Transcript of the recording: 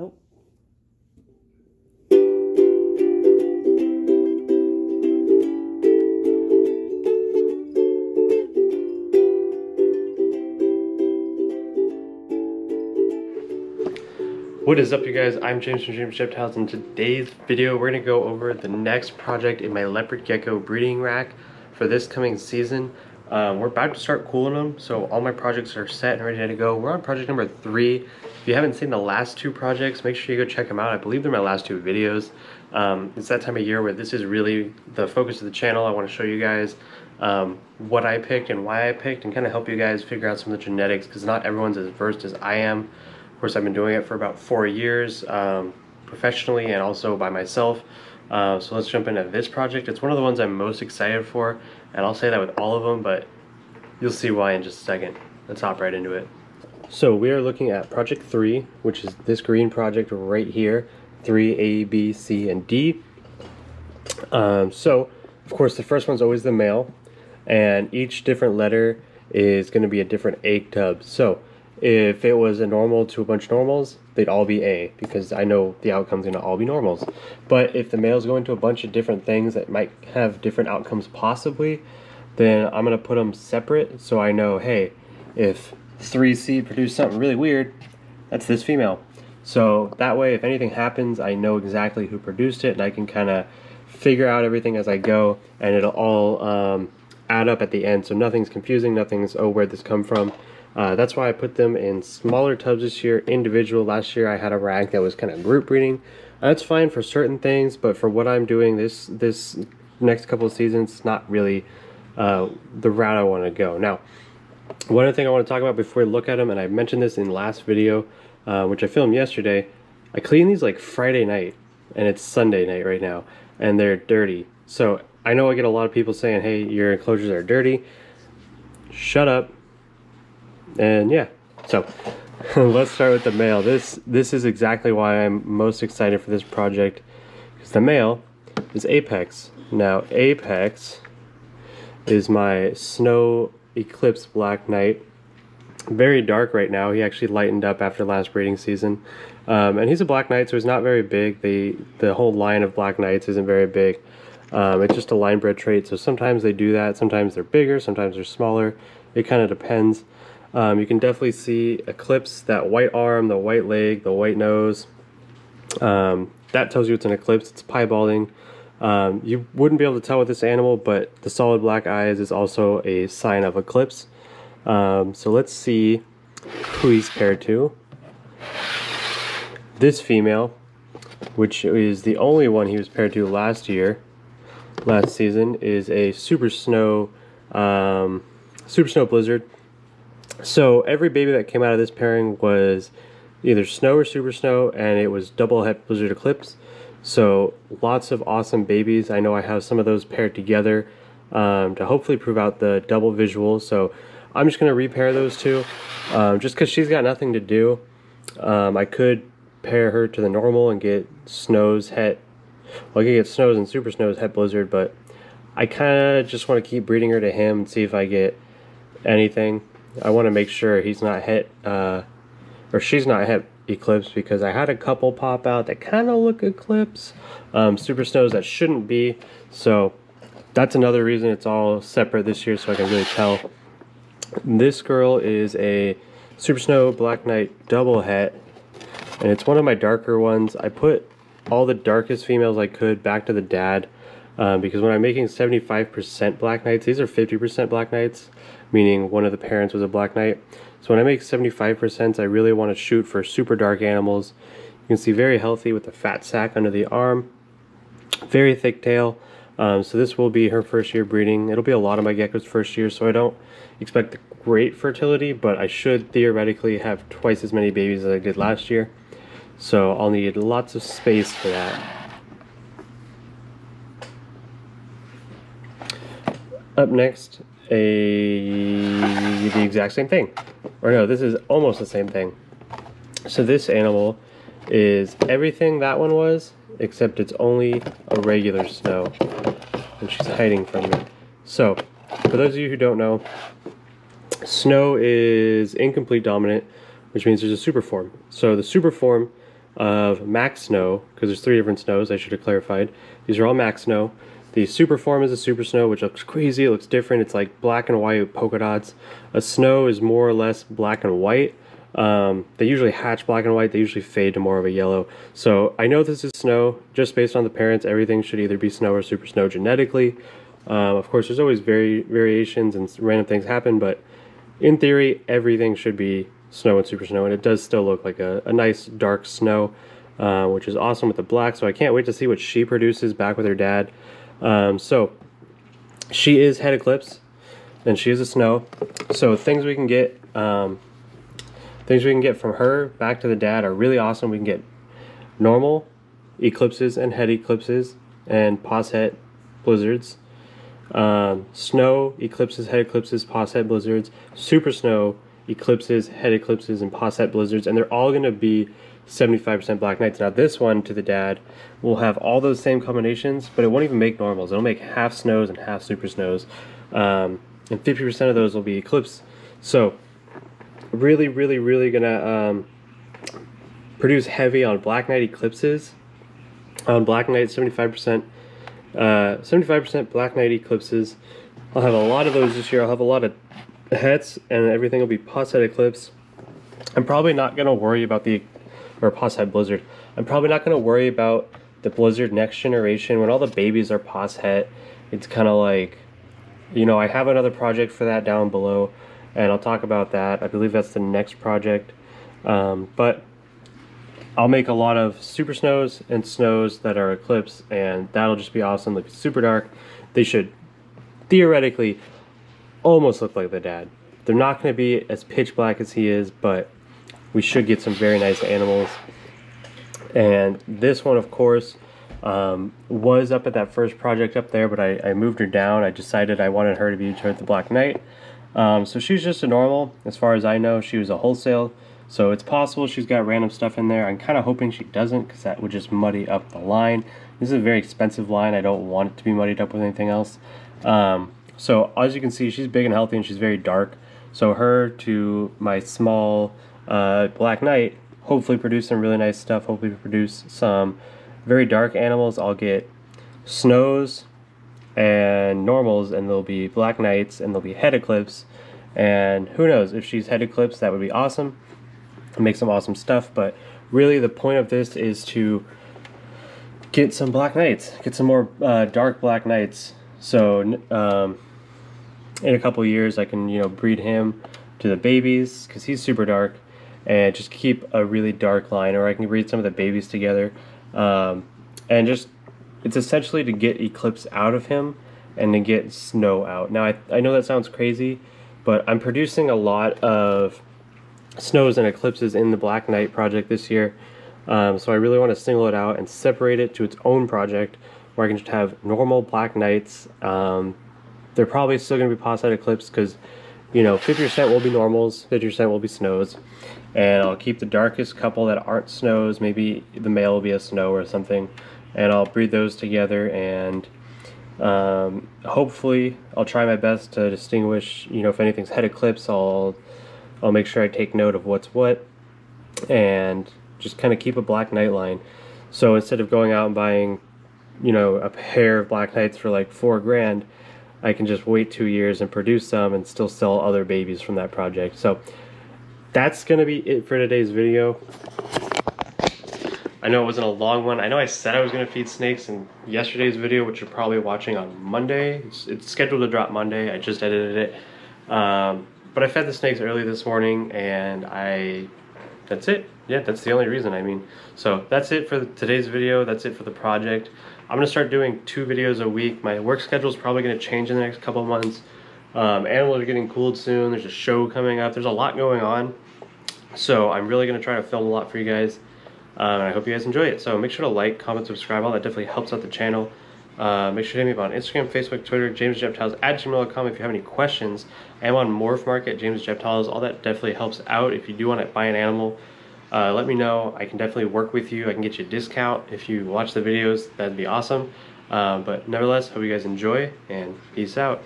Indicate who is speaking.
Speaker 1: Nope.
Speaker 2: What is up, you guys? I'm James from James Reptiles. In today's video, we're going to go over the next project in my leopard gecko breeding rack for this coming season. We're about to start cooling them, so all my projects are set and ready to go. We're on project number 3. If you haven't seen the last 2 projects, make sure you go check them out. I believe they're my last 2 videos. It's that time of year where this is really the focus of the channel. I want to show you guys what I picked and why I picked, and kind of help you guys figure out some of the genetics, because not everyone's as versed as I am. Of course, I've been doing it for about 4 years professionally and also by myself. So let's jump into this project. It's one of the ones I'm most excited for, and I'll say that with all of them, but you'll see why in just a second. Let's hop right into it. So we are looking at project 3, which is this green project right here, 3A, B, C, and D. So of course the first one's always the male, and each different letter is going to be a different egg tub. So if it was a normal to a bunch of normals, they'd all be A, because I know the outcome's going to all be normals. But if the male's going to a bunch of different things that might have different outcomes possibly, then I'm going to put them separate, so I know, hey, if 3C produced something really weird, that's this female. So that way, if anything happens, I know exactly who produced it, and I can kind of figure out everything as I go, and it'll all add up at the end, so nothing's confusing, nothing's, oh, where'd this come from? That's why I put them in smaller tubs this year, individual. Last year I had a rack that was kind of group breeding. That's fine for certain things, but for what I'm doing this next couple of seasons, it's not really the route I want to go. Now, one other thing I want to talk about before we look at them, and I mentioned this in the last video, which I filmed yesterday. I clean these like Friday night, and it's Sunday night right now, and they're dirty. So I know I get a lot of people saying, hey, your enclosures are dirty. Shut up. And yeah, so let's start with the male. This is exactly why I'm most excited for this project, because the male is Apex. Now Apex is my Snow Eclipse Black Knight. Very dark right now. He actually lightened up after last breeding season, and he's a Black Knight, so he's not very big. The whole line of Black Knights isn't very big. It's just a line bred trait, so sometimes they do that. Sometimes they're bigger, sometimes they're smaller. It kind of depends. You can definitely see Eclipse, that white arm, the white leg, the white nose. That tells you it's an Eclipse. It's piebalding. You wouldn't be able to tell with this animal, but the solid black eyes is also a sign of Eclipse. So let's see who he's paired to. This female, which is the only one he was paired to last season, is a Super Snow Blizzard. So every baby that came out of this pairing was either Snow or Super Snow, and it was double het Blizzard Eclipse. So lots of awesome babies. I know I have some of those paired together to hopefully prove out the double visual. So I'm just going to repair those two, just because she's got nothing to do. I could pair her to the normal and get Snow's het. Well, I could get Snow's and Super Snow's het Blizzard, but I kind of just want to keep breeding her to him and see if I get anything. I want to make sure he's not het, or she's not het Eclipse, because I had a couple pop out that kind of look Eclipse. Super Snows that shouldn't be, so that's another reason it's all separate this year, so I can really tell. This girl is a Super Snow Black Knight double het, and it's one of my darker ones. I put all the darkest females I could back to the dad, because when I'm making 75% Black Knights, these are 50% Black Knights, meaning one of the parents was a Black Knight. So when I make 75%, I really want to shoot for super dark animals. You can see very healthy with the fat sack under the arm, very thick tail. So this will be her first year breeding. It'll be a lot of my geckos' first year, so I don't expect great fertility, but I should theoretically have twice as many babies as I did last year. So I'll need lots of space for that. Up next, the exact same thing. Or no, this is almost the same thing. So this animal is everything that one was, except it's only a regular Snow, and she's hiding from me. So, for those of you who don't know, Snow is incomplete dominant, which means there's a super form. So the super form of max snow, because there's 3 different snows, I should have clarified. These are all max snow. The super form is a super snow, which looks crazy. It looks different. It's like black and white with polka dots. A snow is more or less black and white. They usually hatch black and white. They usually fade to more of a yellow. So I know this is snow just based on the parents. Everything should either be snow or super snow genetically. Of course, there's always variations and random things happen, but in theory, everything should be snow and super snow, and it does still look like a nice dark snow, which is awesome with the black. So I can't wait to see what she produces back with her dad. So she is head eclipse, and she is a snow. So things we can get from her back to the dad are really awesome. We can get normal eclipses and head eclipses and posset blizzards. Snow eclipses, head eclipses, posset blizzards, super snow eclipses, head eclipses, and posset blizzards, and they're all going to be 75% black nights. Now this one to the dad will have all those same combinations, but it won't even make normals. It'll make half snows and half super snows, and 50% of those will be eclipse. So really gonna produce heavy on black night eclipses. On black night, 75% black night eclipses. I'll have a lot of those this year. I'll have a lot of hets, and everything will be posset eclipse. I'm probably not gonna worry about or posset blizzard. I'm probably not gonna worry about the blizzard next generation. When all the babies are posset, it's kind of like, you know, I have another project for that down below, and I'll talk about that. I believe that's the next project. But I'll make a lot of super snows and snows that are eclipse, and that'll just be awesome. Look super dark. They should theoretically almost look like the dad. They're not going to be as pitch black as he is, but we should get some very nice animals. And this one, of course, was up at that first project up there, but I moved her down. I decided I wanted her to be the Black Knight. So she's just a normal. As far as I know, she was a wholesale. So it's possible she's got random stuff in there. I'm kind of hoping she doesn't, because that would just muddy up the line. This is a very expensive line. I don't want it to be muddied up with anything else. So as you can see, she's big and healthy, and she's very dark. So her to my small Black Knight hopefully produce some really nice stuff. Hopefully produce some very dark animals. I'll get snows and normals, and there'll be Black Knights, and there'll be head eclipse. And who knows, if she's head eclipse, that would be awesome. Make some awesome stuff. But really the point of this is to get some Black Knights, get some more dark Black Knights. So in a couple years I can, you know, breed him to the babies, because he's super dark, and just keep a really dark line, or I can breed some of the babies together, and just, it's essentially to get eclipse out of him and to get snow out. Now I know that sounds crazy, but I'm producing a lot of snows and eclipses in the Black Knight project this year, so I really want to single it out and separate it to its own project, where I can just have normal Black Knights. They're probably still going to be posset eclipse, because, you know, 50% will be normals, 50% will be snows, and I'll keep the darkest couple that aren't snows. Maybe the male will be a snow or something, and I'll breed those together, and hopefully I'll try my best to distinguish, you know, if anything's head eclipse, I'll make sure I take note of what's what, and just kind of keep a Black Knight line. So instead of going out and buying, you know, a pair of Black Knights for like $4 grand, I can just wait 2 years and produce some and still sell other babies from that project. So that's gonna be it for today's video. I know it wasn't a long one. I know I said I was gonna feed snakes in yesterday's video, which you're probably watching on Monday. It's scheduled to drop Monday. I just edited it. But I fed the snakes early this morning, and that's it. Yeah, that's the only reason, I mean. So that's it for today's video. That's it for the project. I'm gonna start doing 2 videos a week. My work schedule is probably gonna change in the next couple of months. Animals are getting cooled soon. There's a show coming up. There's a lot going on. So I'm really gonna try to film a lot for you guys. And I hope you guys enjoy it. So make sure to like, comment, subscribe. All that definitely helps out the channel. Make sure to hit me up on Instagram, Facebook, Twitter, jamesjeptiles@gmail.com if you have any questions. I am on MorphMarket, James Jeptiles. All that definitely helps out. If you do want to buy an animal, let me know. I can definitely work with you. I can get you a discount if you watch the videos. That'd be awesome. But nevertheless, hope you guys enjoy, and peace out.